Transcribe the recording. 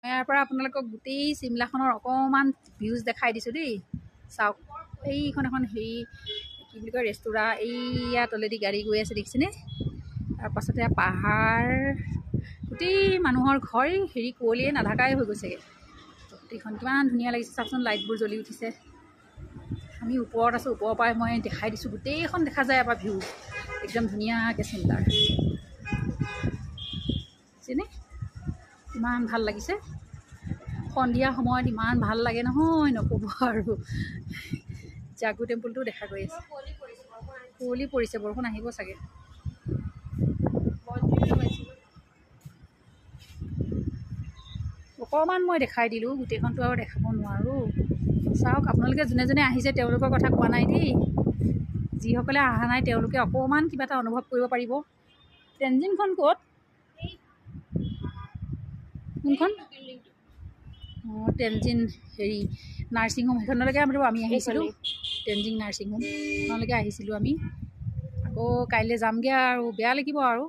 ইয়াৰ পৰা আপোনালোকক গোটেই চিমলাখনৰ অকণমান ভিউজ দেখাই দিছোঁ দেই। চাওক, এইখন এখন হেৰি কি বুলি কয় ৰেষ্টুৰাঁ, এইয়া তলেদি গাড়ী গৈ আছে দেখিছেনে? তাৰপাছতে পাহাৰ, গোটেই মানুহৰ ঘৰ, হেৰি কুঁৱলীয়ে নাঢাকাই হৈ গৈছেগৈ। গোটেইখন কিমান ধুনীয়া লাগিছে চাওকচোন, লাইটবোৰ জ্বলি উঠিছে। আমি ওপৰত আছোঁ, ওপৰৰ পৰাই মই দেখাই দিছোঁ, গোটেইখন দেখা যায় এবাৰ ভিউ, একদম ধুনীয়াকৈ চিমলাৰ। বুজিছেনে? ইমান ভাল লাগিছে, সন্ধিয়া সময়ত ইমান ভাল লাগে নহয়, নক'ব আৰু। জাগু টেম্পলটো দেখা গৈ আছে, কুঁৱলী পৰিছে, বৰষুণ আহিব চাগে। অকণমান মই দেখাই দিলোঁ, গোটেইখনটো আৰু দেখাব নোৱাৰোঁ। চাওক, আপোনালোকে যোনে যোনে আহিছে তেওঁলোকৰ কথা কোৱা নাই দেই। যিসকলে অহা নাই তেওঁলোকে অকণমান কিবা এটা অনুভৱ কৰিব পাৰিব। টেনজিংখন ক'ত? কোনখন? অঁ, টেনজিং হেৰি নাৰ্ছিং হোম, সেইখনলৈকে আমি আহিছিলোঁ। টেনজিং নাৰ্ছিং হোম সেইখনলৈকে আহিছিলোঁ আমি। আকৌ কাইলৈ যামগৈ আৰু, বেয়া লাগিব আৰু